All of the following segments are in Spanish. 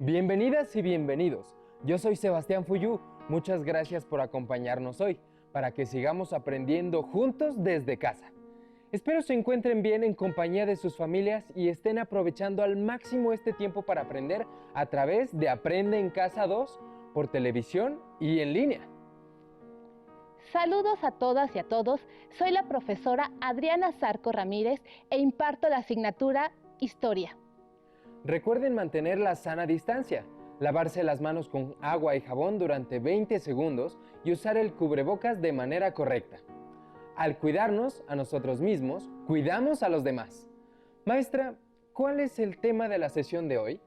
Bienvenidas y bienvenidos. Yo soy Sebastián Fuyú. Muchas gracias por acompañarnos hoy para que sigamos aprendiendo juntos desde casa. Espero se encuentren bien en compañía de sus familias y estén aprovechando al máximo este tiempo para aprender a través de Aprende en Casa 2 por televisión y en línea. Saludos a todas y a todos. Soy la profesora Adriana Zarco Ramírez e imparto la asignatura Historia. Recuerden mantener la sana distancia, lavarse las manos con agua y jabón durante 20 segundos y usar el cubrebocas de manera correcta. Al cuidarnos a nosotros mismos, cuidamos a los demás. Maestra, ¿cuál es el tema de la sesión de hoy?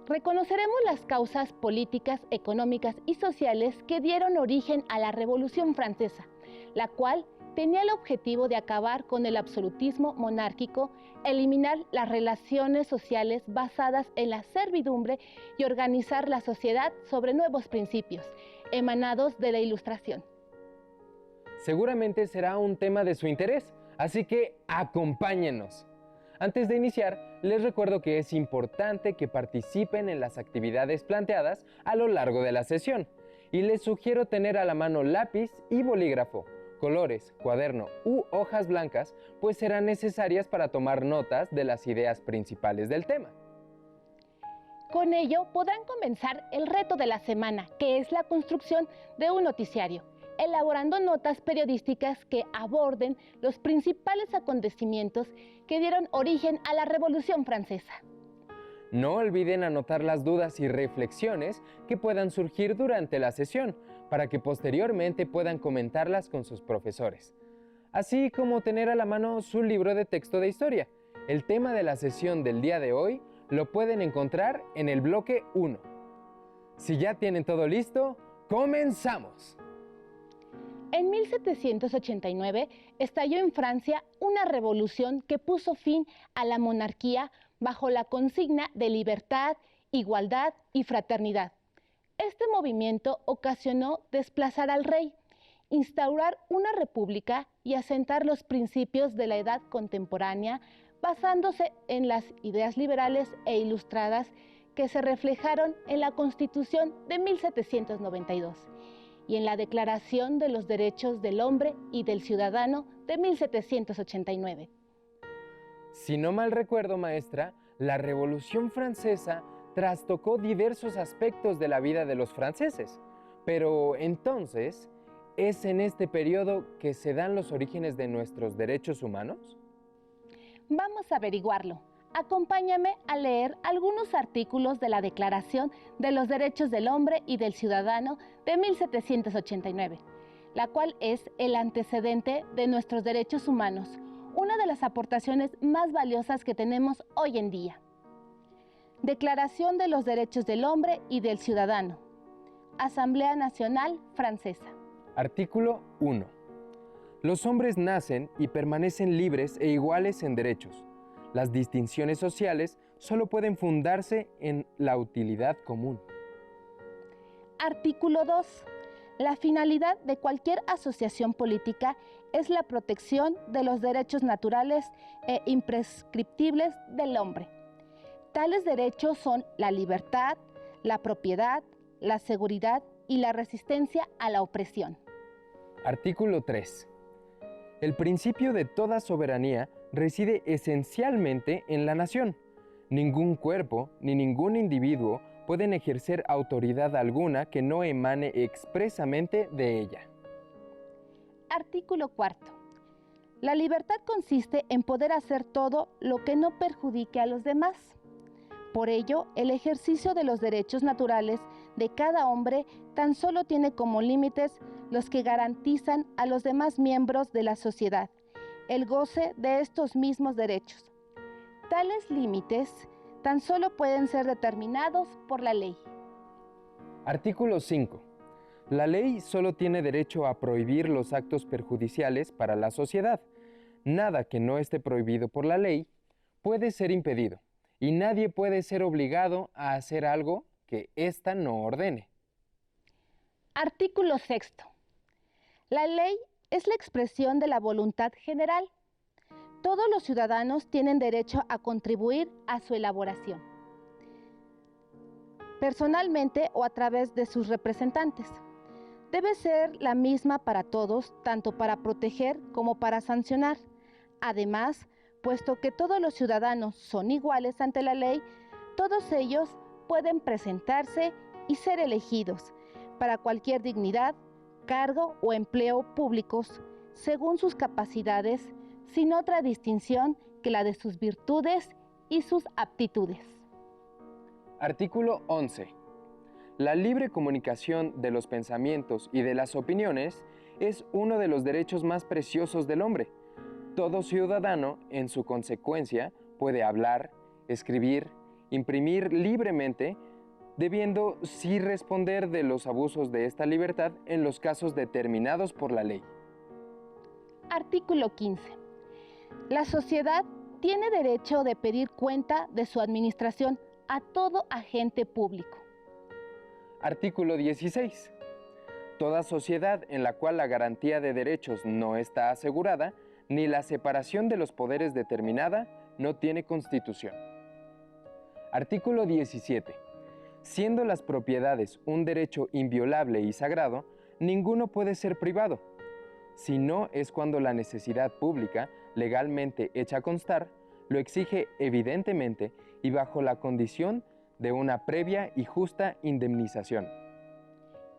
Reconoceremos las causas políticas, económicas y sociales que dieron origen a la Revolución Francesa, la cual tenía el objetivo de acabar con el absolutismo monárquico, eliminar las relaciones sociales basadas en la servidumbre y organizar la sociedad sobre nuevos principios, emanados de la Ilustración. Seguramente será un tema de su interés, así que acompáñenos. Antes de iniciar, les recuerdo que es importante que participen en las actividades planteadas a lo largo de la sesión y les sugiero tener a la mano lápiz y bolígrafo, colores, cuaderno u hojas blancas, pues serán necesarias para tomar notas de las ideas principales del tema. Con ello podrán comenzar el reto de la semana, que es la construcción de un noticiario, elaborando notas periodísticas que aborden los principales acontecimientos que dieron origen a la Revolución Francesa. No olviden anotar las dudas y reflexiones que puedan surgir durante la sesión, para que posteriormente puedan comentarlas con sus profesores. Así como tener a la mano su libro de texto de historia. El tema de la sesión del día de hoy lo pueden encontrar en el bloque 1. Si ya tienen todo listo, ¡comenzamos! En 1789 estalló en Francia una revolución que puso fin a la monarquía bajo la consigna de libertad, igualdad y fraternidad. Este movimiento ocasionó desplazar al rey, instaurar una república y asentar los principios de la edad contemporánea basándose en las ideas liberales e ilustradas que se reflejaron en la Constitución de 1792 y en la Declaración de los Derechos del Hombre y del Ciudadano de 1789. Si no mal recuerdo, maestra, la Revolución Francesa trastocó diversos aspectos de la vida de los franceses. Pero entonces, ¿es en este periodo que se dan los orígenes de nuestros derechos humanos? Vamos a averiguarlo. Acompáñame a leer algunos artículos de la Declaración de los Derechos del Hombre y del Ciudadano de 1789, la cual es el antecedente de nuestros derechos humanos, una de las aportaciones más valiosas que tenemos hoy en día. Declaración de los Derechos del Hombre y del Ciudadano. Asamblea Nacional Francesa. Artículo 1. Los hombres nacen y permanecen libres e iguales en derechos. Las distinciones sociales solo pueden fundarse en la utilidad común. Artículo 2. La finalidad de cualquier asociación política es la protección de los derechos naturales e imprescriptibles del hombre. Tales derechos son la libertad, la propiedad, la seguridad y la resistencia a la opresión. Artículo 3. El principio de toda soberanía reside esencialmente en la nación. Ningún cuerpo ni ningún individuo pueden ejercer autoridad alguna que no emane expresamente de ella. Artículo 4. La libertad consiste en poder hacer todo lo que no perjudique a los demás. Por ello, el ejercicio de los derechos naturales de cada hombre tan solo tiene como límites los que garantizan a los demás miembros de la sociedad el goce de estos mismos derechos. Tales límites tan solo pueden ser determinados por la ley. Artículo 5. La ley solo tiene derecho a prohibir los actos perjudiciales para la sociedad. Nada que no esté prohibido por la ley puede ser impedido, y nadie puede ser obligado a hacer algo que ésta no ordene. Artículo 6. La ley es la expresión de la voluntad general. Todos los ciudadanos tienen derecho a contribuir a su elaboración. personalmente o a través de sus representantes. Debe ser la misma para todos, tanto para proteger como para sancionar. Además, puesto que todos los ciudadanos son iguales ante la ley, todos ellos pueden presentarse y ser elegidos para cualquier dignidad, cargo o empleo públicos, según sus capacidades, sin otra distinción que la de sus virtudes y sus aptitudes. Artículo 11. La libre comunicación de los pensamientos y de las opiniones es uno de los derechos más preciosos del hombre. Todo ciudadano, en su consecuencia, puede hablar, escribir, imprimir libremente, debiendo sí responder de los abusos de esta libertad en los casos determinados por la ley. Artículo 15. La sociedad tiene derecho de pedir cuenta de su administración a todo agente público. Artículo 16. Toda sociedad en la cual la garantía de derechos no está asegurada, ni la separación de los poderes determinada, no tiene constitución. Artículo 17. Siendo las propiedades un derecho inviolable y sagrado, ninguno puede ser privado, si no es cuando la necesidad pública, legalmente hecha constar, lo exige evidentemente y bajo la condición de una previa y justa indemnización.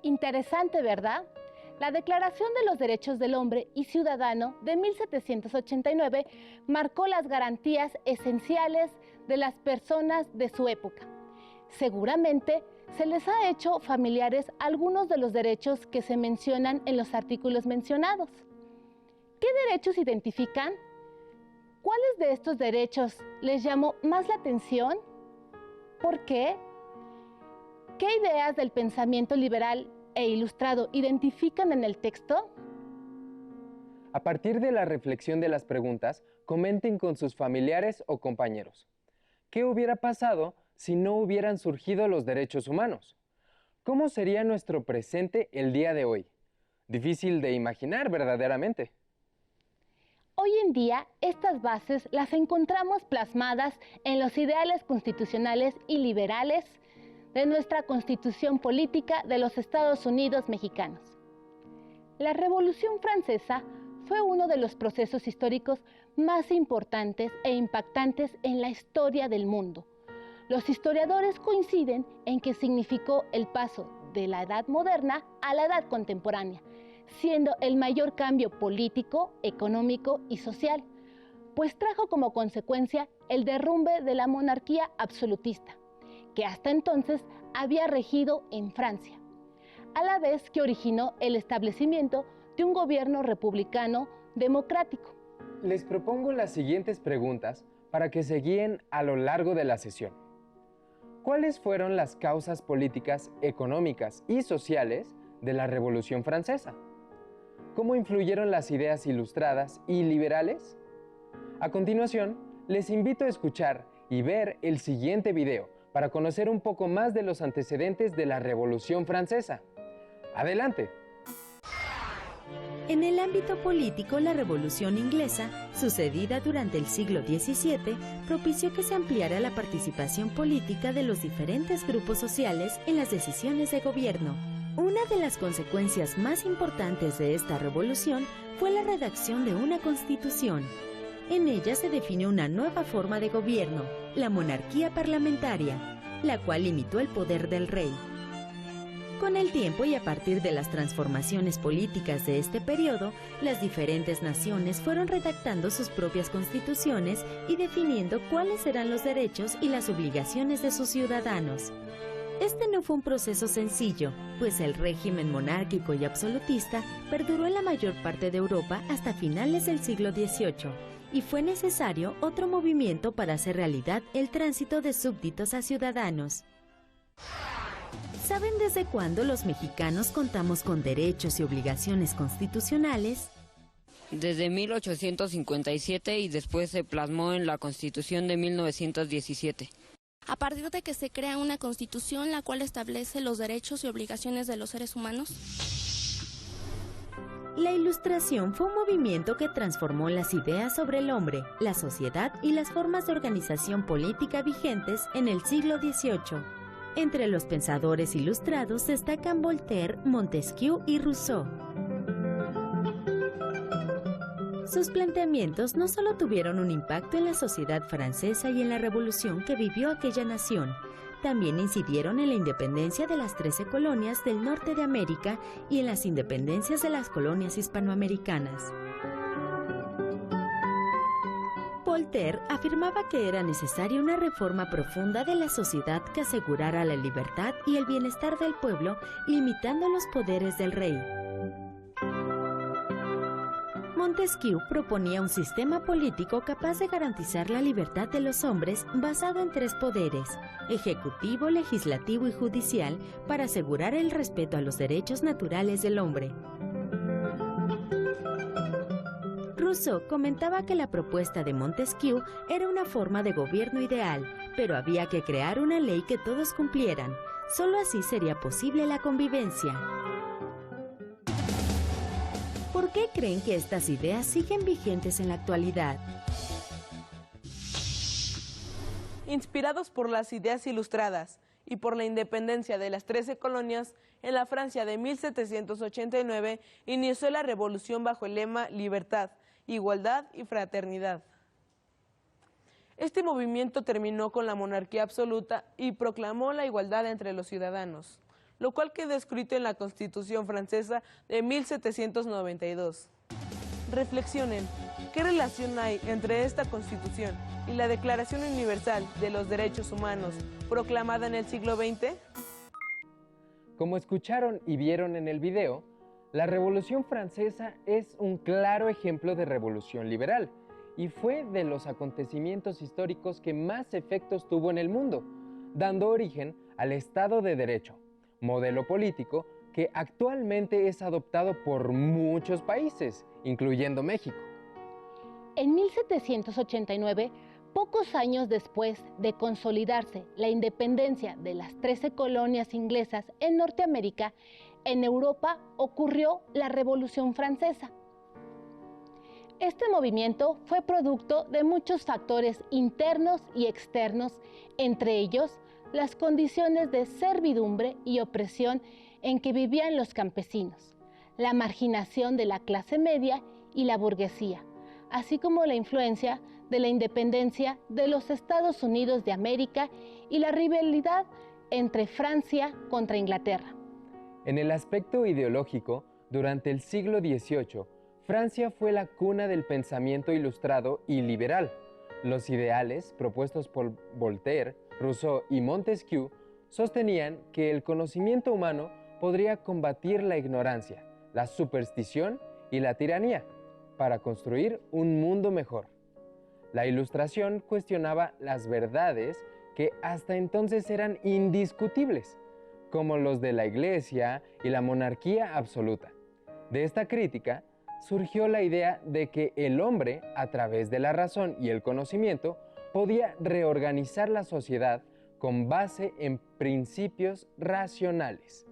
Interesante, ¿verdad? La Declaración de los Derechos del Hombre y Ciudadano de 1789 marcó las garantías esenciales de las personas de su época. Seguramente se les ha hecho familiares algunos de los derechos que se mencionan en los artículos mencionados. ¿Qué derechos identifican? ¿Cuáles de estos derechos les llamó más la atención? ¿Por qué? ¿Qué ideas del pensamiento liberal e ilustrado identifican en el texto? A partir de la reflexión de las preguntas, comenten con sus familiares o compañeros. ¿Qué hubiera pasado si no hubieran surgido los derechos humanos? ¿Cómo sería nuestro presente el día de hoy? Difícil de imaginar, verdaderamente. Hoy en día, estas bases las encontramos plasmadas en los ideales constitucionales y liberales de nuestra Constitución Política de los Estados Unidos mexicanos. La Revolución Francesa fue uno de los procesos históricos más importantes e impactantes en la historia del mundo. Los historiadores coinciden en que significó el paso de la Edad Moderna a la Edad Contemporánea, siendo el mayor cambio político, económico y social, pues trajo como consecuencia el derrumbe de la monarquía absolutista, que hasta entonces había regido en Francia, a la vez que originó el establecimiento de un gobierno republicano democrático. Les propongo las siguientes preguntas para que se guíen a lo largo de la sesión. ¿Cuáles fueron las causas políticas, económicas y sociales de la Revolución Francesa? ¿Cómo influyeron las ideas ilustradas y liberales? A continuación, les invito a escuchar y ver el siguiente video para conocer un poco más de los antecedentes de la Revolución Francesa. ¡Adelante! En el ámbito político, la Revolución Inglesa, sucedida durante el siglo XVII, propició que se ampliara la participación política de los diferentes grupos sociales en las decisiones de gobierno. Una de las consecuencias más importantes de esta revolución fue la redacción de una constitución. En ella se definió una nueva forma de gobierno, la monarquía parlamentaria, la cual limitó el poder del rey. Con el tiempo y a partir de las transformaciones políticas de este periodo, las diferentes naciones fueron redactando sus propias constituciones y definiendo cuáles eran los derechos y las obligaciones de sus ciudadanos. Este no fue un proceso sencillo, pues el régimen monárquico y absolutista perduró en la mayor parte de Europa hasta finales del siglo XVIII, y fue necesario otro movimiento para hacer realidad el tránsito de súbditos a ciudadanos. ¿Saben desde cuándo los mexicanos contamos con derechos y obligaciones constitucionales? Desde 1857 y después se plasmó en la Constitución de 1917. A partir de que se crea una constitución la cual establece los derechos y obligaciones de los seres humanos. La Ilustración fue un movimiento que transformó las ideas sobre el hombre, la sociedad y las formas de organización política vigentes en el siglo XVIII. Entre los pensadores ilustrados destacan Voltaire, Montesquieu y Rousseau. Sus planteamientos no solo tuvieron un impacto en la sociedad francesa y en la revolución que vivió aquella nación, también incidieron en la independencia de las 13 colonias del norte de América y en las independencias de las colonias hispanoamericanas. Voltaire afirmaba que era necesaria una reforma profunda de la sociedad que asegurara la libertad y el bienestar del pueblo, limitando los poderes del rey. Montesquieu proponía un sistema político capaz de garantizar la libertad de los hombres basado en 3 poderes, ejecutivo, legislativo y judicial, para asegurar el respeto a los derechos naturales del hombre. Rousseau comentaba que la propuesta de Montesquieu era una forma de gobierno ideal, pero había que crear una ley que todos cumplieran. Solo así sería posible la convivencia. ¿Por qué creen que estas ideas siguen vigentes en la actualidad? Inspirados por las ideas ilustradas y por la independencia de las 13 colonias, en la Francia de 1789 inició la revolución bajo el lema Libertad, Igualdad y Fraternidad. Este movimiento terminó con la monarquía absoluta y proclamó la igualdad entre los ciudadanos, lo cual quedó escrito en la Constitución francesa de 1792. Reflexionen, ¿qué relación hay entre esta Constitución y la Declaración Universal de los Derechos Humanos proclamada en el siglo XX? Como escucharon y vieron en el video, la Revolución Francesa es un claro ejemplo de revolución liberal y fue de los acontecimientos históricos que más efectos tuvo en el mundo, dando origen al Estado de Derecho, modelo político que actualmente es adoptado por muchos países, incluyendo México. En 1789, pocos años después de consolidarse la independencia de las 13 colonias inglesas en Norteamérica, en Europa ocurrió la Revolución Francesa. Este movimiento fue producto de muchos factores internos y externos, entre ellos las condiciones de servidumbre y opresión en que vivían los campesinos, la marginación de la clase media y la burguesía, así como la influencia de la independencia de los Estados Unidos de América y la rivalidad entre Francia contra Inglaterra. En el aspecto ideológico, durante el siglo XVIII, Francia fue la cuna del pensamiento ilustrado y liberal. Los ideales propuestos por Voltaire, Rousseau y Montesquieu sostenían que el conocimiento humano podría combatir la ignorancia, la superstición y la tiranía para construir un mundo mejor. La Ilustración cuestionaba las verdades que hasta entonces eran indiscutibles, como los de la Iglesia y la monarquía absoluta. De esta crítica surgió la idea de que el hombre, a través de la razón y el conocimiento, podía reorganizar la sociedad con base en principios racionales.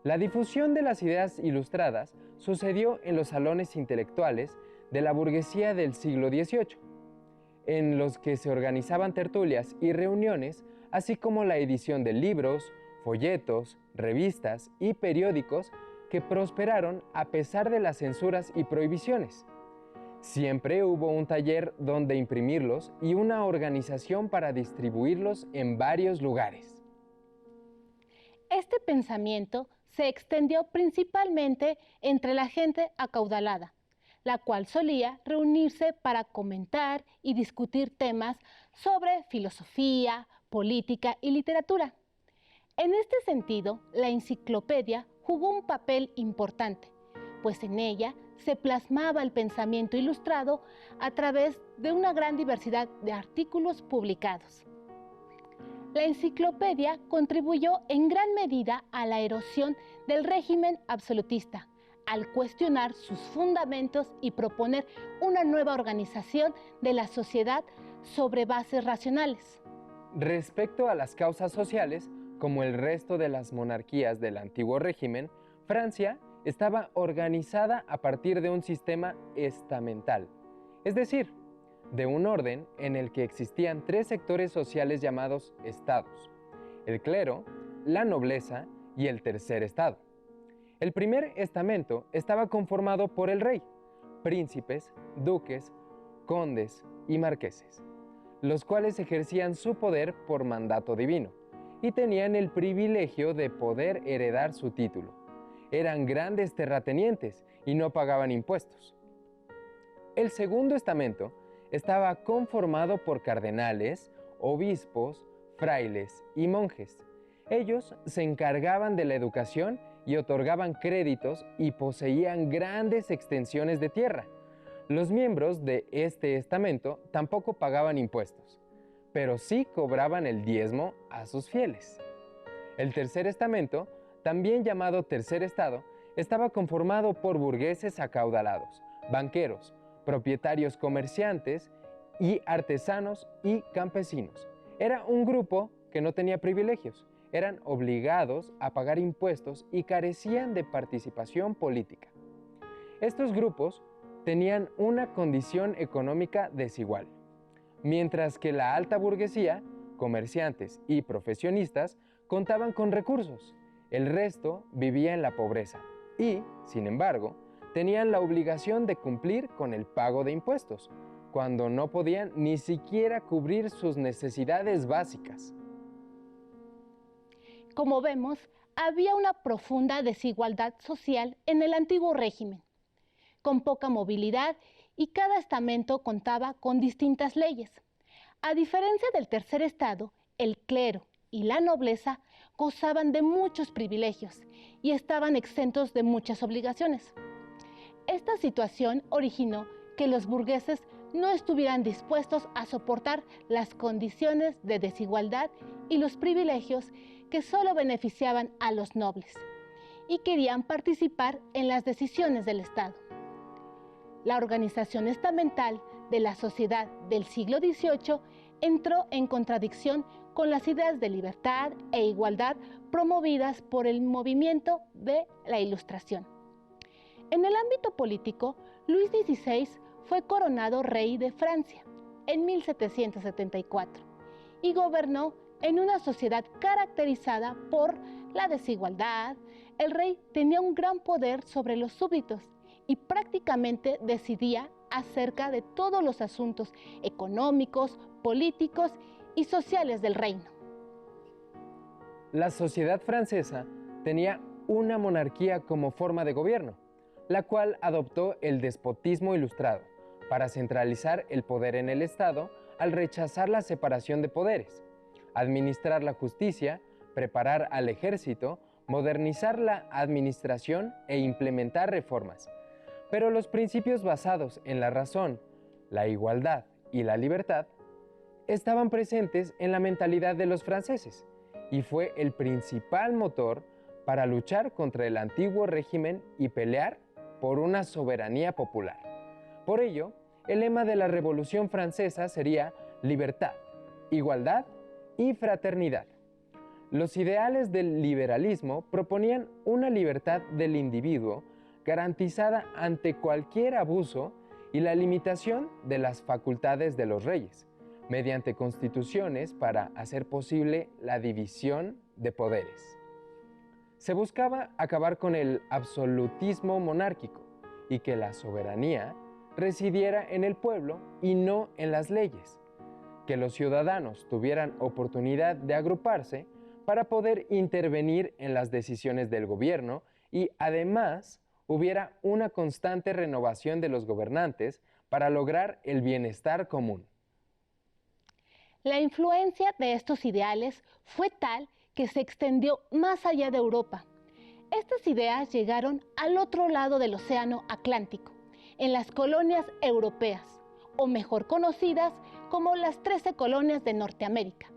La difusión de las ideas ilustradas sucedió en los salones intelectuales de la burguesía del siglo XVIII, en los que se organizaban tertulias y reuniones, así como la edición de libros, folletos, revistas y periódicos que prosperaron a pesar de las censuras y prohibiciones. Siempre hubo un taller donde imprimirlos y una organización para distribuirlos en varios lugares. Este pensamiento se extendió principalmente entre la gente acaudalada, la cual solía reunirse para comentar y discutir temas sobre filosofía, política y literatura. En este sentido, la enciclopedia jugó un papel importante, pues en ella se plasmaba el pensamiento ilustrado a través de una gran diversidad de artículos publicados. La enciclopedia contribuyó en gran medida a la erosión del régimen absolutista, al cuestionar sus fundamentos y proponer una nueva organización de la sociedad sobre bases racionales. Respecto a las causas sociales, como el resto de las monarquías del antiguo régimen, Francia estaba organizada a partir de un sistema estamental, es decir, de un orden en el que existían 3 sectores sociales llamados estados: el clero, la nobleza y el tercer estado. El primer estamento estaba conformado por el rey, príncipes, duques, condes y marqueses, los cuales ejercían su poder por mandato divino y tenían el privilegio de poder heredar su título. Eran grandes terratenientes y no pagaban impuestos. El segundo estamento estaba conformado por cardenales, obispos, frailes y monjes. Ellos se encargaban de la educación y otorgaban créditos y poseían grandes extensiones de tierra. Los miembros de este estamento tampoco pagaban impuestos, pero sí cobraban el diezmo a sus fieles. El tercer estamento, también llamado tercer estado, estaba conformado por burgueses acaudalados, banqueros, propietarios comerciantes y artesanos y campesinos. Era un grupo que no tenía privilegios, eran obligados a pagar impuestos y carecían de participación política. Estos grupos tenían una condición económica desigual, mientras que la alta burguesía, comerciantes y profesionistas contaban con recursos. El resto vivía en la pobreza y, sin embargo, tenían la obligación de cumplir con el pago de impuestos, cuando no podían ni siquiera cubrir sus necesidades básicas. Como vemos, había una profunda desigualdad social en el antiguo régimen, con poca movilidad y cada estamento contaba con distintas leyes. A diferencia del tercer estado, el clero y la nobleza gozaban de muchos privilegios y estaban exentos de muchas obligaciones. Esta situación originó que los burgueses no estuvieran dispuestos a soportar las condiciones de desigualdad y los privilegios que solo beneficiaban a los nobles y querían participar en las decisiones del Estado. La organización estamental de la sociedad del siglo XVIII entró en contradicción con las ideas de libertad e igualdad promovidas por el movimiento de la Ilustración. En el ámbito político, Luis XVI fue coronado rey de Francia en 1774 y gobernó en una sociedad caracterizada por la desigualdad. El rey tenía un gran poder sobre los súbditos y prácticamente decidía acerca de todos los asuntos económicos, políticos y sociales del reino. La sociedad francesa tenía una monarquía como forma de gobierno, la cual adoptó el despotismo ilustrado para centralizar el poder en el Estado al rechazar la separación de poderes, administrar la justicia, preparar al ejército, modernizar la administración e implementar reformas. Pero los principios basados en la razón, la igualdad y la libertad estaban presentes en la mentalidad de los franceses y fue el principal motor para luchar contra el antiguo régimen y pelear por una soberanía popular. Por ello, el lema de la Revolución Francesa sería libertad, igualdad y fraternidad. Los ideales del liberalismo proponían una libertad del individuo garantizada ante cualquier abuso y la limitación de las facultades de los reyes, mediante constituciones para hacer posible la división de poderes. Se buscaba acabar con el absolutismo monárquico y que la soberanía residiera en el pueblo y no en las leyes, que los ciudadanos tuvieran oportunidad de agruparse para poder intervenir en las decisiones del gobierno y además hubiera una constante renovación de los gobernantes para lograr el bienestar común. La influencia de estos ideales fue tal que se extendió más allá de Europa. Estas ideas llegaron al otro lado del Océano Atlántico, en las colonias europeas, o mejor conocidas como las 13 colonias de Norteamérica,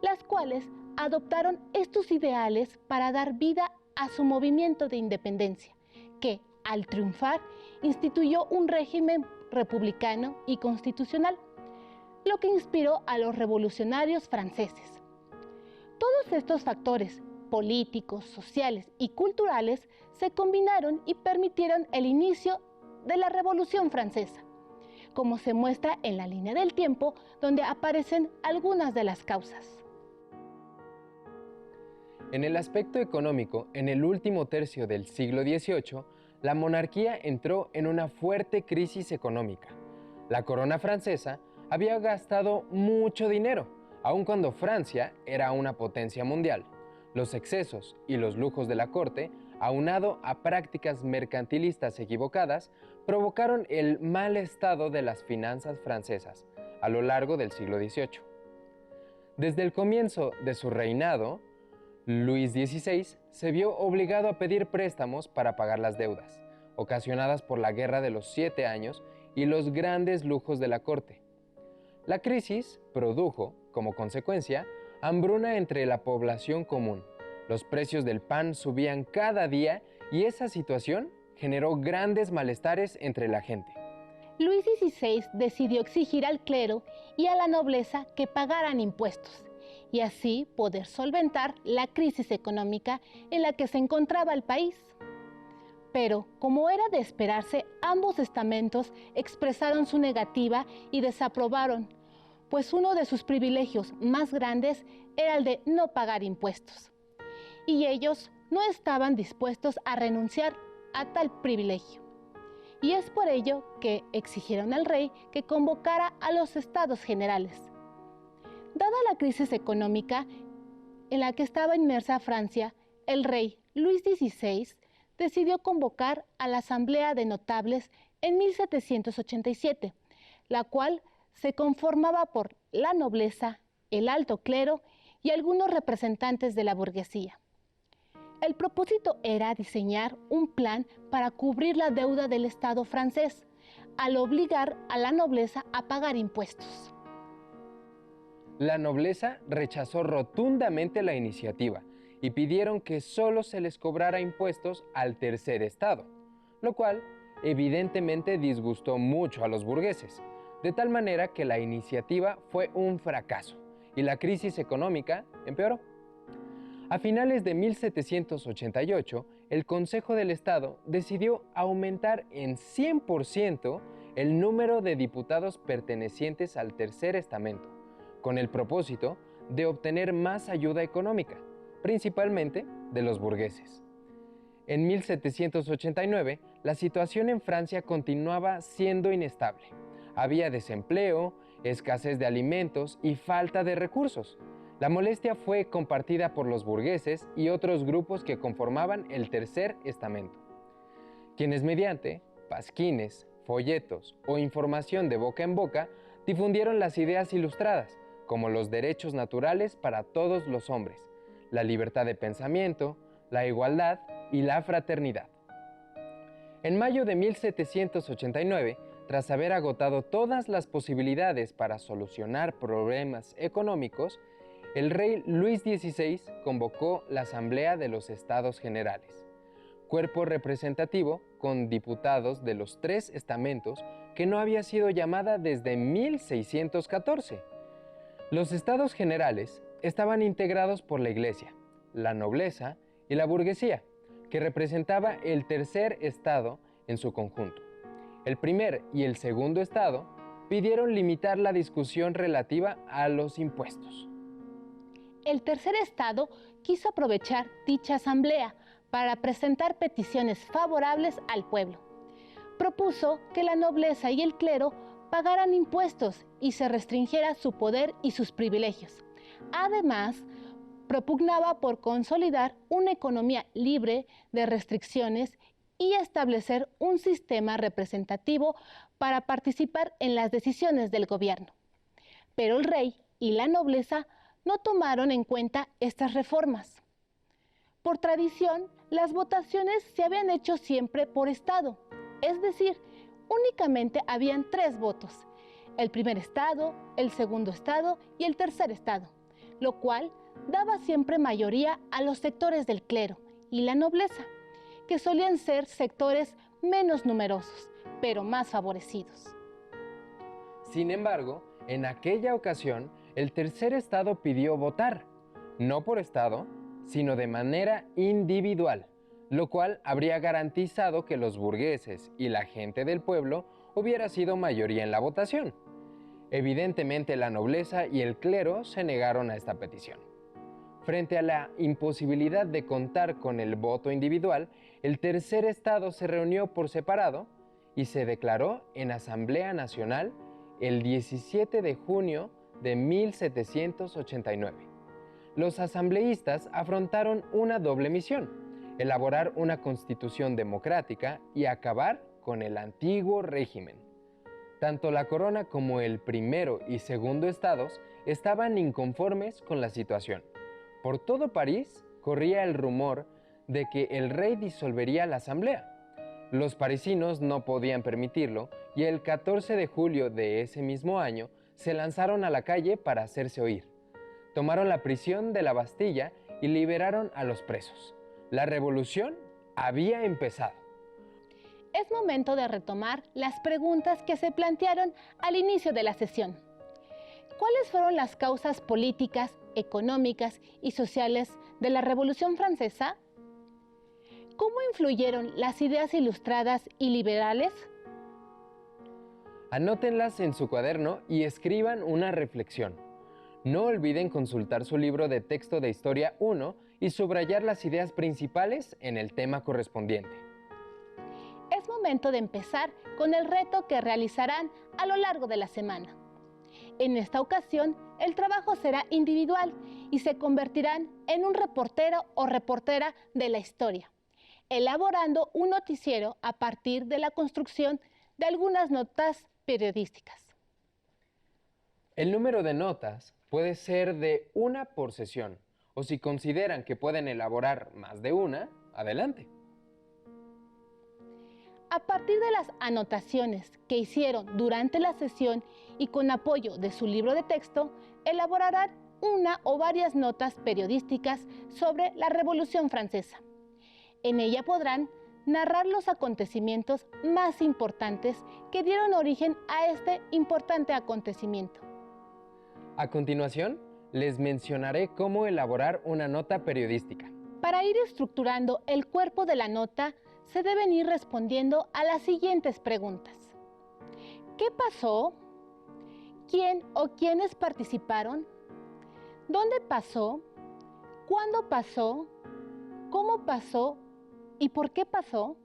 las cuales adoptaron estos ideales para dar vida a su movimiento de independencia, que, al triunfar, instituyó un régimen republicano y constitucional, lo que inspiró a los revolucionarios franceses. Todos estos factores políticos, sociales y culturales se combinaron y permitieron el inicio de la Revolución Francesa, como se muestra en la línea del tiempo, donde aparecen algunas de las causas. En el aspecto económico, en el último tercio del siglo XVIII, la monarquía entró en una fuerte crisis económica. La corona francesa había gastado mucho dinero, aun cuando Francia era una potencia mundial. Los excesos y los lujos de la corte, aunado a prácticas mercantilistas equivocadas, provocaron el mal estado de las finanzas francesas a lo largo del siglo XVIII. Desde el comienzo de su reinado, Luis XVI se vio obligado a pedir préstamos para pagar las deudas, ocasionadas por la Guerra de los 7 Años y los grandes lujos de la corte. La crisis produjo, como consecuencia, hambruna entre la población común. Los precios del pan subían cada día y esa situación generó grandes malestares entre la gente. Luis XVI decidió exigir al clero y a la nobleza que pagaran impuestos y así poder solventar la crisis económica en la que se encontraba el país. Pero, como era de esperarse, ambos estamentos expresaron su negativa y desaprobaron, pues uno de sus privilegios más grandes era el de no pagar impuestos. Y ellos no estaban dispuestos a renunciar a tal privilegio. Y es por ello que exigieron al rey que convocara a los Estados Generales. Dada la crisis económica en la que estaba inmersa Francia, el rey Luis XVI decidió convocar a la Asamblea de Notables en 1787, la cual se conformaba por la nobleza, el alto clero y algunos representantes de la burguesía. El propósito era diseñar un plan para cubrir la deuda del Estado francés, al obligar a la nobleza a pagar impuestos. La nobleza rechazó rotundamente la iniciativa y pidieron que solo se les cobrara impuestos al tercer estado, lo cual evidentemente disgustó mucho a los burgueses, de tal manera que la iniciativa fue un fracaso y la crisis económica empeoró. A finales de 1788, el Consejo del Estado decidió aumentar en 100% el número de diputados pertenecientes al tercer estamento, con el propósito de obtener más ayuda económica, principalmente de los burgueses. En 1789, la situación en Francia continuaba siendo inestable. Había desempleo, escasez de alimentos y falta de recursos. La molestia fue compartida por los burgueses y otros grupos que conformaban el tercer estamento, quienes mediante pasquines, folletos o información de boca en boca difundieron las ideas ilustradas, como los derechos naturales para todos los hombres, la libertad de pensamiento, la igualdad y la fraternidad. En mayo de 1789, tras haber agotado todas las posibilidades para solucionar problemas económicos, el rey Luis XVI convocó la Asamblea de los Estados Generales, cuerpo representativo con diputados de los 3 estamentos que no había sido llamada desde 1614. Los Estados Generales estaban integrados por la Iglesia, la nobleza y la burguesía, que representaba el tercer estado en su conjunto. El primer y el segundo estado pidieron limitar la discusión relativa a los impuestos. El tercer estado quiso aprovechar dicha asamblea para presentar peticiones favorables al pueblo. Propuso que la nobleza y el clero pagaran impuestos y se restringiera su poder y sus privilegios. Además, propugnaba por consolidar una economía libre de restricciones y establecer un sistema representativo para participar en las decisiones del gobierno. Pero el rey y la nobleza no tomaron en cuenta estas reformas. Por tradición, las votaciones se habían hecho siempre por estado, es decir, únicamente habían 3 votos, el primer estado, el segundo estado y el tercer estado, lo cual daba siempre mayoría a los sectores del clero y la nobleza, que solían ser sectores menos numerosos, pero más favorecidos. Sin embargo, en aquella ocasión, el tercer estado pidió votar, no por estado, sino de manera individual, lo cual habría garantizado que los burgueses y la gente del pueblo hubiera sido mayoría en la votación. Evidentemente, la nobleza y el clero se negaron a esta petición. Frente a la imposibilidad de contar con el voto individual, el tercer estado se reunió por separado y se declaró en Asamblea Nacional el 17 de junio de 1789. Los asambleístas afrontaron una doble misión: elaborar una constitución democrática y acabar con el antiguo régimen. Tanto la corona como el primero y segundo estados estaban inconformes con la situación. Por todo París corría el rumor de que el rey disolvería la asamblea. Los parisinos no podían permitirlo y el 14 de julio de ese mismo año se lanzaron a la calle para hacerse oír. Tomaron la prisión de la Bastilla y liberaron a los presos. La revolución había empezado. Es momento de retomar las preguntas que se plantearon al inicio de la sesión. ¿Cuáles fueron las causas políticas, económicas y sociales de la Revolución Francesa? ¿Cómo influyeron las ideas ilustradas y liberales? Anótenlas en su cuaderno y escriban una reflexión. No olviden consultar su libro de texto de Historia 1 y subrayar las ideas principales en el tema correspondiente. Es momento de empezar con el reto que realizarán a lo largo de la semana. En esta ocasión, el trabajo será individual y se convertirán en un reportero o reportera de la historia, elaborando un noticiero a partir de la construcción de algunas notas periodísticas. El número de notas puede ser de una por sesión, o si consideran que pueden elaborar más de una, adelante. A partir de las anotaciones que hicieron durante la sesión y con apoyo de su libro de texto, elaborarán una o varias notas periodísticas sobre la Revolución Francesa. En ella podrán narrar los acontecimientos más importantes que dieron origen a este importante acontecimiento. A continuación, les mencionaré cómo elaborar una nota periodística. Para ir estructurando el cuerpo de la nota, se deben ir respondiendo a las siguientes preguntas. ¿Qué pasó? ¿Quién o quiénes participaron? ¿Dónde pasó? ¿Cuándo pasó? ¿Cómo pasó? ¿Y por qué pasó?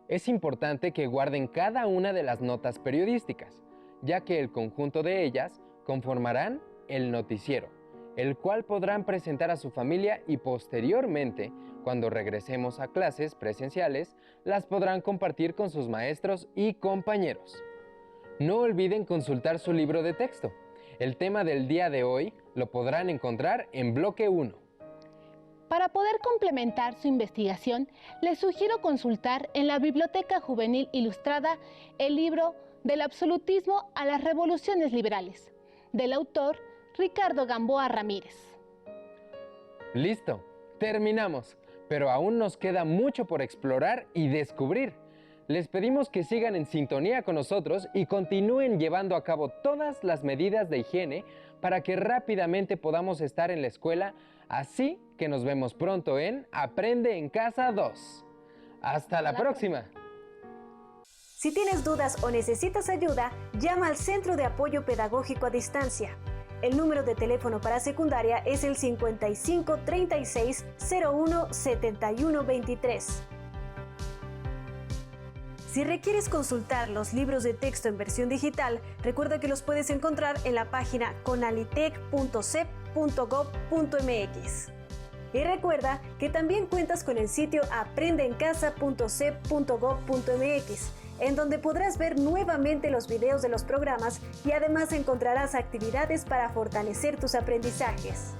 Es importante que guarden cada una de las notas periodísticas, ya que el conjunto de ellas conformarán el noticiero, el cual podrán presentar a su familia y posteriormente, cuando regresemos a clases presenciales, las podrán compartir con sus maestros y compañeros. No olviden consultar su libro de texto. El tema del día de hoy lo podrán encontrar en bloque 1. Para poder complementar su investigación, les sugiero consultar en la Biblioteca Juvenil Ilustrada el libro Del absolutismo a las revoluciones liberales, del autor Ricardo Gamboa Ramírez. Listo, terminamos, pero aún nos queda mucho por explorar y descubrir. Les pedimos que sigan en sintonía con nosotros y continúen llevando a cabo todas las medidas de higiene para que rápidamente podamos estar en la escuela, así que nos vemos pronto en Aprende en Casa 2. ¡Hasta la próxima! Si tienes dudas o necesitas ayuda, llama al Centro de Apoyo Pedagógico a Distancia. El número de teléfono para secundaria es el 55 36 01 71 23. Si requieres consultar los libros de texto en versión digital, recuerda que los puedes encontrar en la página conalitec.cep.gov.mx. Y recuerda que también cuentas con el sitio aprendeencasa.cep.gov.mx, en donde podrás ver nuevamente los videos de los programas y además encontrarás actividades para fortalecer tus aprendizajes.